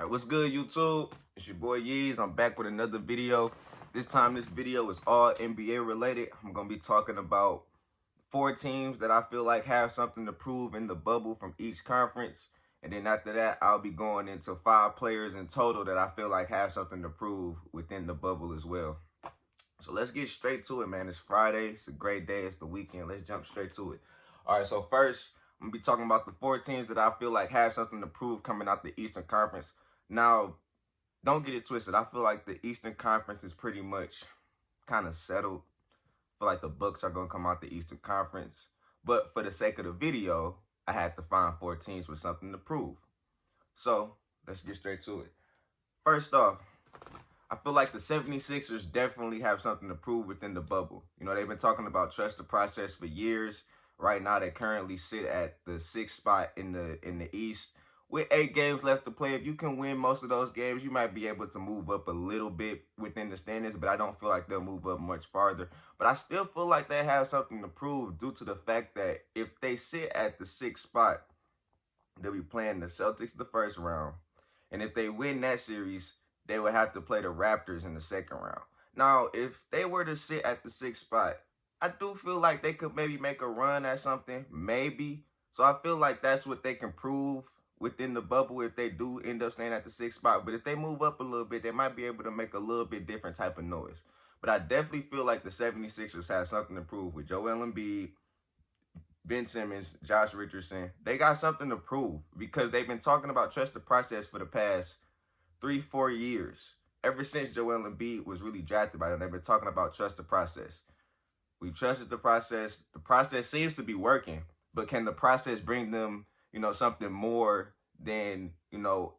What's good, YouTube? It's your boy Yeez. I'm back with another video. This time, this video is all NBA related. I'm going to be talking about 4 teams that I feel like have something to prove in the bubble from each conference. And then after that, I'll be going into 5 players in total that I feel like have something to prove within the bubble as well. So let's get straight to it, man. It's Friday. It's a great day. It's the weekend. Let's jump straight to it. All right, so first, I'm going to be talking about the 4 teams that I feel like have something to prove coming out the Eastern Conference. Now, don't get it twisted. I feel like the Eastern Conference is pretty much kind of settled. I feel like the Bucks are going to come out the Eastern Conference. But for the sake of the video, I had to find 4 teams with something to prove. So, let's get straight to it. First off, I feel like the 76ers definitely have something to prove within the bubble. You know, they've been talking about trust the process for years. Right now, they currently sit at the 6th spot in the East. With 8 games left to play, if you can win most of those games, you might be able to move up a little bit within the standings, but I don't feel like they'll move up much farther. But I still feel like they have something to prove due to the fact that if they sit at the 6th spot, they'll be playing the Celtics the first round. And if they win that series, they would have to play the Raptors in the second round. Now, if they were to sit at the 6th spot, I do feel like they could maybe make a run at something, maybe. So I feel like that's what they can prove within the bubble if they do end up staying at the 6th spot. But if they move up a little bit, they might be able to make a little bit different type of noise. But I definitely feel like the 76ers have something to prove with Joel Embiid, Ben Simmons, Josh Richardson. They got something to prove because they've been talking about trust the process for the past 3-4 years. Ever since Joel Embiid was really drafted by them, they've been talking about trust the process. We trusted the process. The process seems to be working, but can the process bring them, something more than,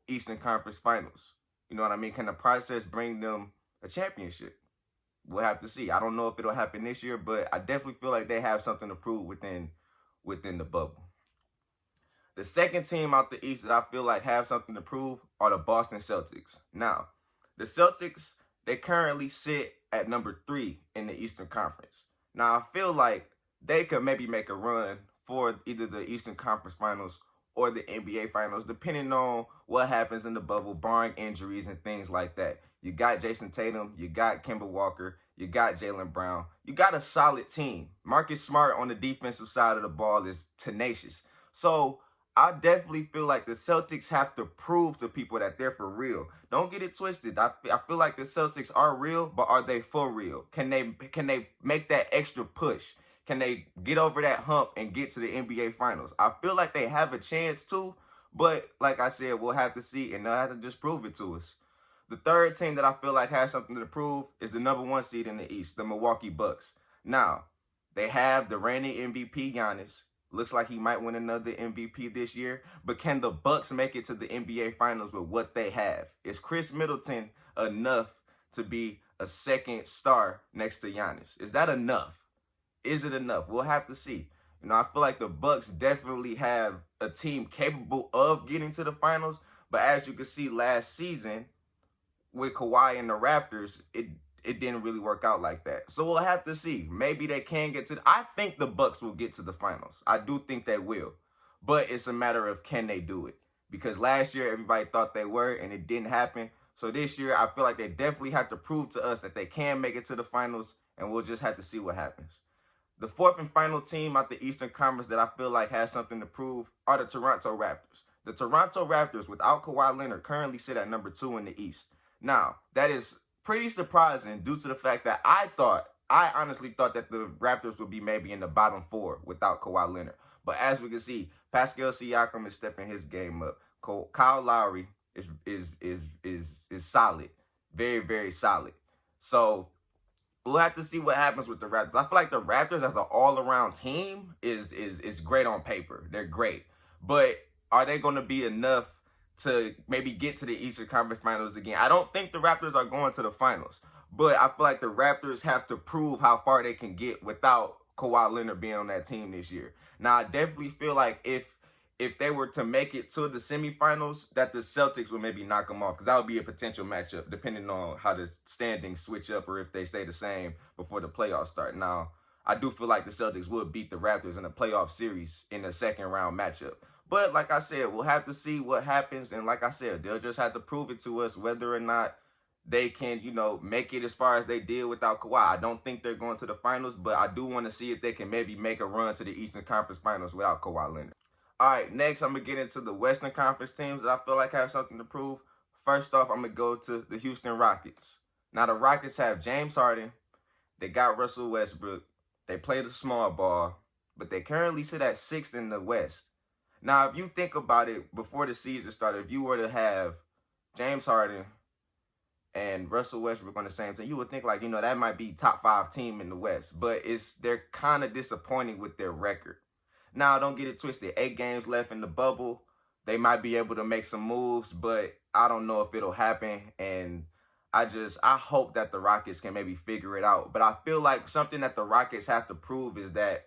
Eastern Conference Finals? You know what I mean? Can the process bring them a championship? We'll have to see. I don't know if it'll happen this year, but I definitely feel like they have something to prove within the bubble. The second team out the East that I feel like have something to prove are the Boston Celtics. Now, the Celtics, they currently sit at number 3 in the Eastern Conference. Now, I feel like they could maybe make a run for either the Eastern Conference Finals or the NBA Finals, depending on what happens in the bubble, barring injuries and things like that. You got Jason Tatum, you got Kemba Walker, you got Jaylen Brown. You got a solid team. Marcus Smart on the defensive side of the ball is tenacious. So I definitely feel like the Celtics have to prove to people that they're for real. Don't get it twisted. I feel like the Celtics are real, but are they for real? Can they make that extra push? Can they get over that hump and get to the NBA Finals? I feel like they have a chance to, but like I said, we'll have to see, and they'll have to just prove it to us. The third team that I feel like has something to prove is the number 1 seed in the East, the Milwaukee Bucks. Now, they have the reigning MVP, Giannis. Looks like he might win another MVP this year. But can the Bucks make it to the NBA Finals with what they have? Is Chris Middleton enough to be a second star next to Giannis? Is that enough? Is it enough? We'll have to see. I feel like the Bucks definitely have a team capable of getting to the finals. But as you can see last season with Kawhi and the Raptors, it didn't really work out like that. So we'll have to see. Maybe they can get to I think the Bucks will get to the finals. I do think they will. But it's a matter of can they do it? Because last year everybody thought they were and it didn't happen. So this year I feel like they definitely have to prove to us that they can make it to the finals, and we'll just have to see what happens. The 4th and final team out the Eastern Conference that I feel like has something to prove are the Toronto Raptors. The Toronto Raptors, without Kawhi Leonard, currently sit at number 2 in the East. Now, that is pretty surprising due to the fact that I honestly thought that the Raptors would be maybe in the bottom 4 without Kawhi Leonard. But as we can see, Pascal Siakam is stepping his game up. Kyle Lowry is solid, very, very solid. So we'll have to see what happens with the Raptors. I feel like the Raptors as an all-around team is great on paper. They're great. But are they going to be enough to maybe get to the Eastern Conference Finals again? I don't think the Raptors are going to the finals. But I feel like the Raptors have to prove how far they can get without Kawhi Leonard being on that team this year. Now, I definitely feel like if they were to make it to the semifinals, that the Celtics would maybe knock them off, because that would be a potential matchup, depending on how the standings switch up or if they stay the same before the playoffs start. Now, I do feel like the Celtics would beat the Raptors in a playoff series in a second round matchup. But like I said, we'll have to see what happens. And like I said, they'll just have to prove it to us whether or not they can, make it as far as they did without Kawhi. I don't think they're going to the finals, but I do want to see if they can maybe make a run to the Eastern Conference Finals without Kawhi Leonard. All right, next I'm going to get into the Western Conference teams that I feel like have something to prove. First off, I'm going to go to the Houston Rockets. Now, the Rockets have James Harden. They got Russell Westbrook. They play the small ball, but they currently sit at 6th in the West. Now, if you think about it, before the season started, if you were to have James Harden and Russell Westbrook on the same team, you would think like, that might be top 5 team in the West. But they're kind of disappointing with their record. Now, don't get it twisted. 8 games left in the bubble. They might be able to make some moves, but I don't know if it'll happen. And I hope that the Rockets can maybe figure it out. But I feel like something that the Rockets have to prove is that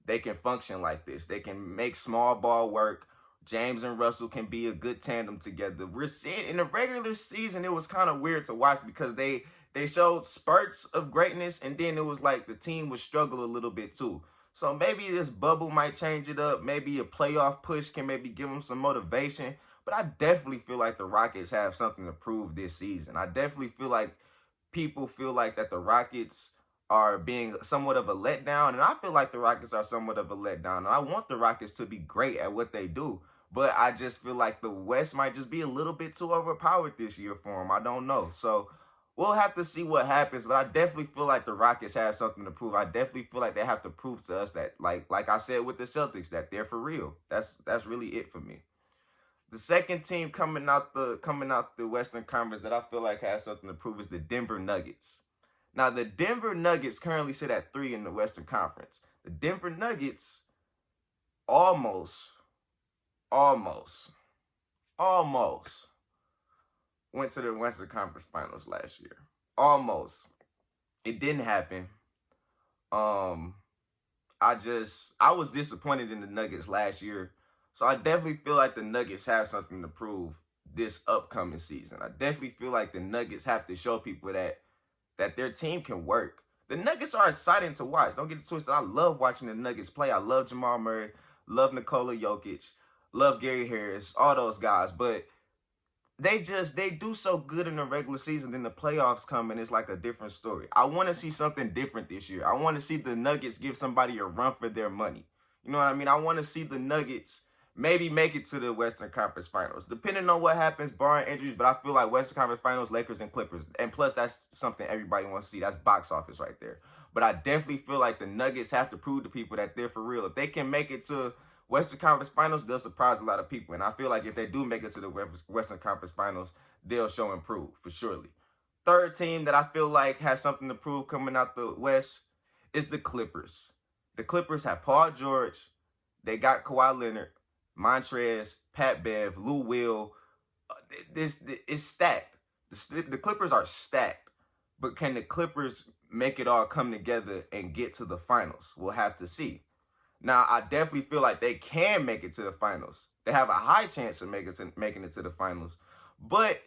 they can function like this. They can make small ball work. James and Russell can be a good tandem together. We're seeing in the regular season, it was kind of weird to watch because they showed spurts of greatness, and then it was like the team would struggle a little bit too. So maybe this bubble might change it up. Maybe a playoff push can maybe give them some motivation. But I definitely feel like the Rockets have something to prove this season. I definitely feel like people feel like that the Rockets are being somewhat of a letdown. And I feel like the Rockets are somewhat of a letdown. And I want the Rockets to be great at what they do. But I just feel like the West might just be a little bit too overpowered this year for them. I don't know. So we'll have to see what happens. But I definitely feel like the Rockets have something to prove. I definitely feel like they have to prove to us that, like I said with the Celtics, that they're for real. That's really it for me. The second team coming out the Western Conference that I feel like has something to prove is the Denver Nuggets. Now, the Denver Nuggets currently sit at 3 in the Western Conference. The Denver Nuggets almost went to the Western Conference Finals last year. Almost. It didn't happen. I was disappointed in the Nuggets last year. So I definitely feel like the Nuggets have something to prove this upcoming season. I definitely feel like the Nuggets have to show people that their team can work. The Nuggets are exciting to watch. Don't get it twisted. I love watching the Nuggets play. I love Jamal Murray, love Nikola Jokic, love Gary Harris, all those guys. But they do so good in the regular season. Then the playoffs come and it's like a different story. I want to see something different this year. I want to see the Nuggets give somebody a run for their money. You know what I mean? I want to see the Nuggets maybe make it to the Western Conference Finals, depending on what happens, barring injuries. But I feel like Western Conference Finals, Lakers and Clippers. And plus, that's something everybody wants to see. That's box office right there. But I definitely feel like the Nuggets have to prove to people that they're for real. If they can make it to Western Conference Finals, they'll surprise a lot of people. And I feel like if they do make it to the Western Conference Finals, they'll show and prove, for surely. Third team that I feel like has something to prove coming out the West is the Clippers. The Clippers have Paul George. They got Kawhi Leonard, Montrez, Pat Bev, Lou Will. This is stacked. The Clippers are stacked. But can the Clippers make it all come together and get to the finals? We'll have to see. Now, I definitely feel like they can make it to the finals. They have a high chance of making it to the finals. But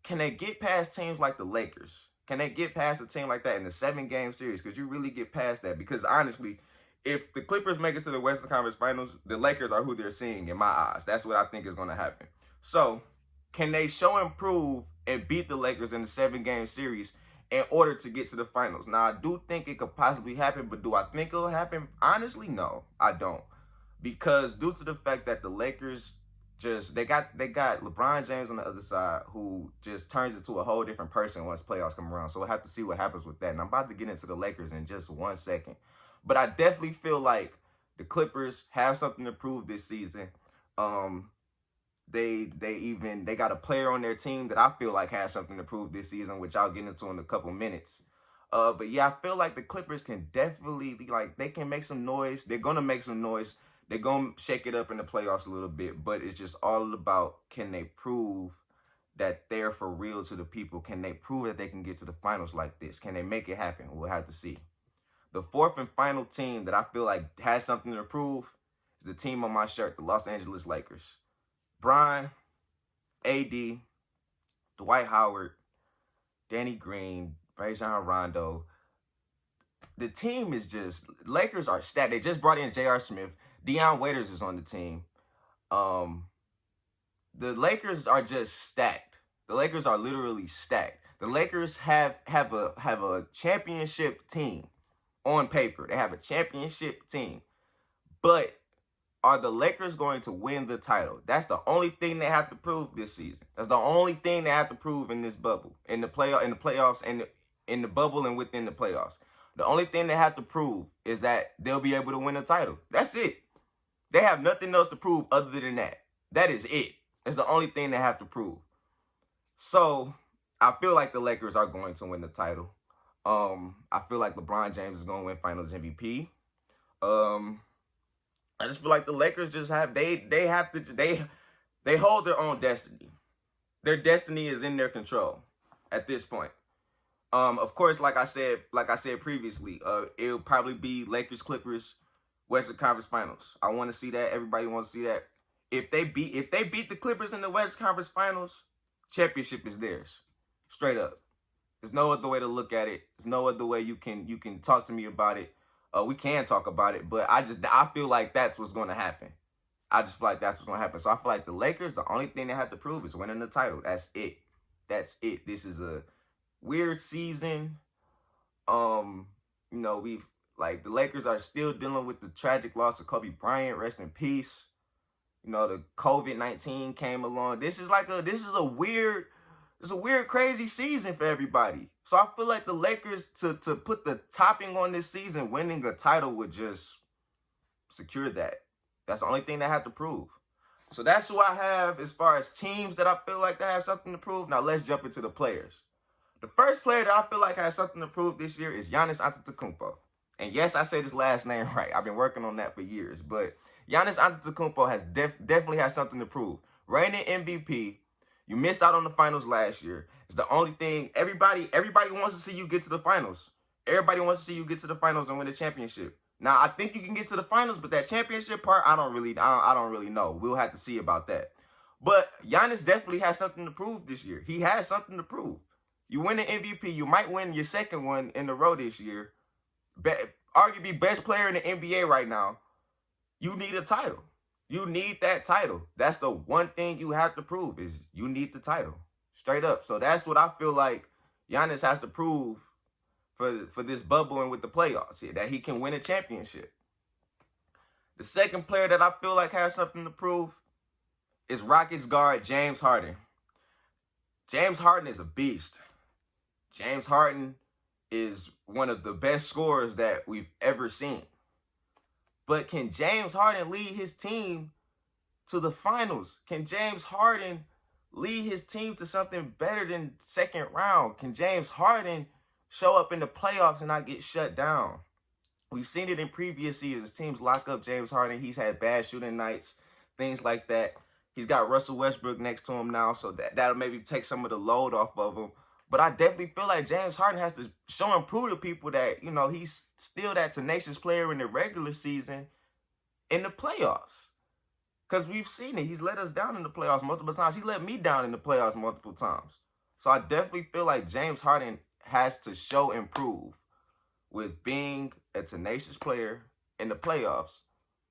can they get past teams like the Lakers? Can they get past a team like that in the 7-game series? Could you really get past that? Because honestly, if the Clippers make it to the Western Conference Finals, the Lakers are who they're seeing in my eyes. That's what I think is going to happen. So, can they show and prove and beat the Lakers in the 7-game series in order to get to the finals? Now, I do think it could possibly happen, but do I think it'll happen? Honestly, no, I don't. Because due to the fact that the Lakers they got LeBron James on the other side, who just turns into a whole different person once playoffs come around. So we'll have to see what happens with that. And I'm about to get into the Lakers in just 1 second. But I definitely feel like the Clippers have something to prove this season. They got a player on their team that I feel like has something to prove this season, which I'll get into in a couple minutes. But yeah, I feel like the Clippers can definitely they can make some noise. They're gonna make some noise. They're gonna shake it up in the playoffs a little bit. But it's just all about, can they prove that they're for real to the people? Can they prove that they can get to the finals like this? Can they make it happen? We'll have to see. The fourth and final team that I feel like has something to prove is the team on my shirt, the Los Angeles Lakers. Bron, AD, Dwight Howard, Danny Green, Rajon Rondo. The team is just, Lakers are stacked. They just brought in J.R. Smith. Deion Waiters is on the team. Um, the Lakers are just stacked. The Lakers are literally stacked. The Lakers have a championship team on paper. They have a championship team. But are the Lakers going to win the title? That's the only thing they have to prove this season. That's the only thing they have to prove in this bubble, in the playoffs, and in the bubble and within the playoffs. The only thing they have to prove is that they'll be able to win the title. That's it. They have nothing else to prove other than that. That is it. It's the only thing they have to prove. So I feel like the Lakers are going to win the title. I feel like LeBron James is going to win Finals MVP. I just feel like the Lakers just have they hold their own destiny. Their destiny is in their control at this point. Of course, like I said previously, it'll probably be Lakers Clippers Western Conference Finals. I want to see that. Everybody wants to see that. If they beat the Clippers in the Western Conference Finals, championship is theirs. Straight up. There's no other way to look at it. There's no other way you can talk to me about it. We can talk about it, but I feel like that's what's going to happen. I just feel like that's what's going to happen. So I feel like the Lakers, the only thing they have to prove is winning the title. That's it. That's it. This is a weird season. The Lakers are still dealing with the tragic loss of Kobe Bryant. Rest in peace. The COVID-19 came along. This is a weird, crazy season for everybody. So I feel like the Lakers, to put the topping on this season, winning a title would just secure that. That's the only thing they have to prove. So that's who I have as far as teams that I feel like they have something to prove. Now let's jump into the players. The first player that I feel like has something to prove this year is Giannis Antetokounmpo. And yes, I say this last name right. I've been working on that for years. But Giannis Antetokounmpo has definitely has something to prove. Reigning MVP. You missed out on the finals last year. It's the only thing. Everybody wants to see you get to the finals. Everybody wants to see you get to the finals and win the championship. Now, I think you can get to the finals, but that championship part, I don't really know. We'll have to see about that. But Giannis definitely has something to prove this year. He has something to prove. You win the MVP, you might win your second one in a row this year. Arguably best player in the NBA right now. You need a title. You need that title. That's the one thing you have to prove is you need the title. Straight up. So that's what I feel like Giannis has to prove for this bubble and with the playoffs here, that he can win a championship. The second player that I feel like has something to prove is Rockets guard James Harden. James Harden is a beast. James Harden is one of the best scorers that we've ever seen. But can James Harden lead his team to the finals? Can James Harden lead his team to something better than second round? Can James Harden show up in the playoffs and not get shut down? We've seen it in previous seasons. Teams lock up James Harden. He's had bad shooting nights, things like that. He's got Russell Westbrook next to him now, so that'll maybe take some of the load off of him. But I definitely feel like James Harden has to show and prove to people that, he's still that tenacious player in the regular season in the playoffs. Because we've seen it. He's let us down in the playoffs multiple times. He let me down in the playoffs multiple times. So I definitely feel like James Harden has to show and prove with being a tenacious player in the playoffs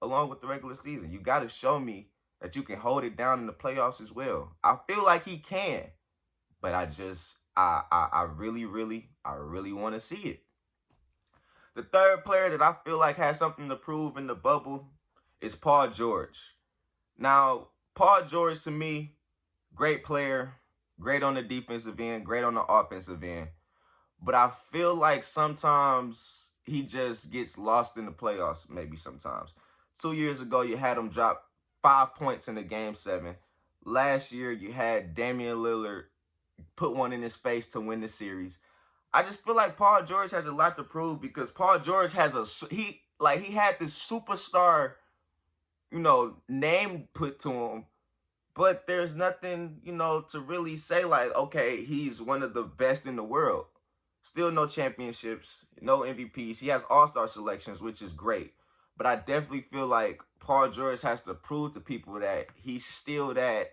along with the regular season. You got to show me that you can hold it down in the playoffs as well. I feel like he can, but I really want to see it. The third player that I feel like has something to prove in the bubble is Paul George. Now, Paul George, to me, great player, great on the defensive end, great on the offensive end. But I feel like sometimes he just gets lost in the playoffs, maybe sometimes. 2 years ago, you had him drop 5 points in the Game 7. Last year, you had Damian Lillard put one in his face to win the series. I just feel like Paul George has a lot to prove because Paul George has he had this superstar, name put to him, but there's nothing, to really say like, okay, he's one of the best in the world. Still no championships, no MVPs. He has all-star selections, which is great. But I definitely feel like Paul George has to prove to people that he's still that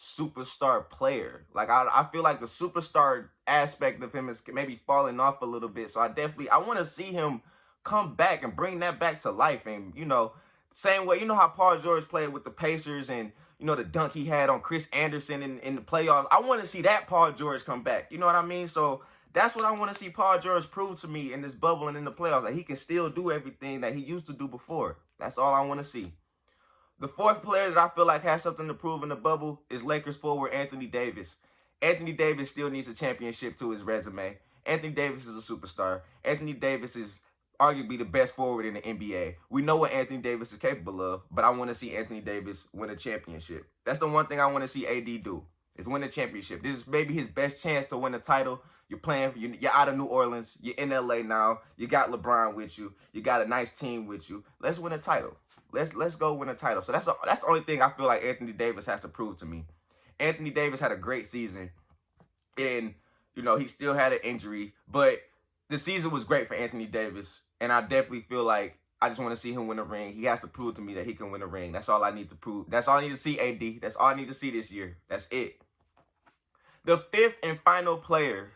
superstar player. Like, I feel like the superstar aspect of him is maybe falling off a little bit. So I want to see him come back and bring that back to life. And, Same way, you know how Paul George played with the Pacers and, you know, the dunk he had on Chris Anderson in the playoffs. I want to see that Paul George come back. You know what I mean? So that's what I want to see Paul George prove to me in this bubble and in the playoffs, that he can still do everything that he used to do before. That's all I want to see. The fourth player that I feel like has something to prove in the bubble is Lakers forward Anthony Davis. Anthony Davis still needs a championship to his resume. Anthony Davis is a superstar. Anthony Davis is arguably the best forward in the NBA. We know what Anthony Davis is capable of, but I want to see Anthony Davis win a championship. That's the one thing I want to see AD do, is win a championship. This is maybe his best chance to win a title. You're playing, you're out of New Orleans. You're in LA now. You got LeBron with you. You got a nice team with you. Let's win a title. Let's go win a title. So that's the only thing I feel like Anthony Davis has to prove to me. Anthony Davis had a great season, and you know, he still had an injury, but the season was great for Anthony Davis, and I definitely feel like I just want to see him win a ring. He has to prove to me that he can win a ring. That's all I need to prove. That's all I need to see, AD. That's all I need to see this year. That's it. The fifth and final player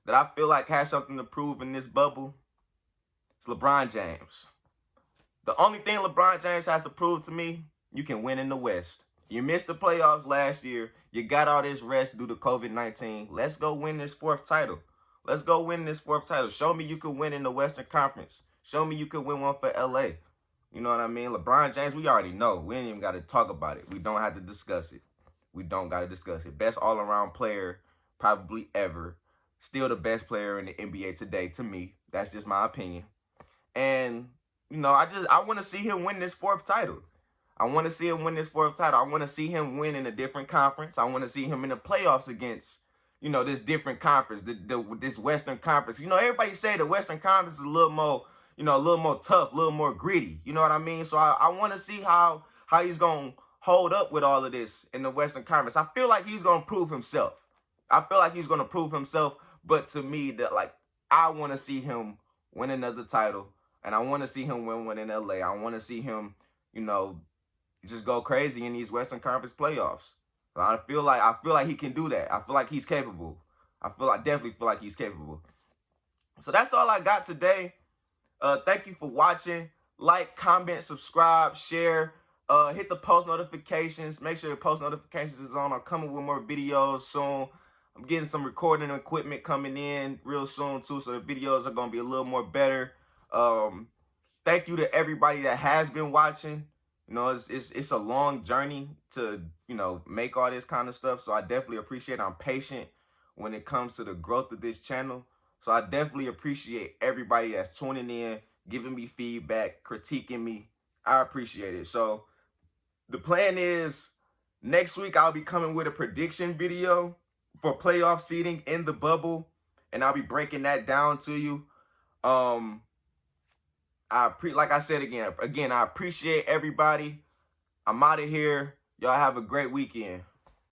that I feel like has something to prove in this bubble is LeBron James. The only thing LeBron James has to prove to me, you can win in the West. You missed the playoffs last year. You got all this rest due to COVID-19. Let's go win this fourth title. Let's go win this fourth title. Show me you can win in the Western Conference. Show me you can win one for LA. You know what I mean? LeBron James, we already know. We ain't even got to talk about it. We don't have to discuss it. We don't got to discuss it. Best all-around player probably ever. Still the best player in the NBA today to me. That's just my opinion. And, you know, I want to see him win this fourth title. I want to see him win this fourth title. I want to see him win in a different conference. I want to see him in the playoffs against, you know, this different conference, this Western Conference. You know, everybody say the Western Conference is a little more, you know, a little more tough, a little more gritty. You know what I mean? So I want to see how he's going to hold up with all of this in the Western Conference. I feel like he's going to prove himself. But to me, that like, I want to see him win another title, and I want to see him win one in LA. I want to see him, you know, just go crazy in these Western Conference playoffs. I feel like he can do that. I feel like he's capable. I definitely feel like he's capable. So that's all I got today. Thank you for watching. Like, comment, subscribe, share. Hit the post notifications. Make sure the post notifications is on. I'm coming with more videos soon. I'm getting some recording equipment coming in real soon too, so the videos are going to be a little more better. Thank you to everybody that has been watching. You know, it's a long journey to, you know, make all this kind of stuff. So I definitely appreciate it. I'm patient when it comes to the growth of this channel. So I definitely appreciate everybody that's tuning in, giving me feedback, critiquing me. I appreciate it. So the plan is next week I'll be coming with a prediction video for playoff seeding in the bubble, and I'll be breaking that down to you. Like I said again, I appreciate everybody. I'm out of here. Y'all have a great weekend.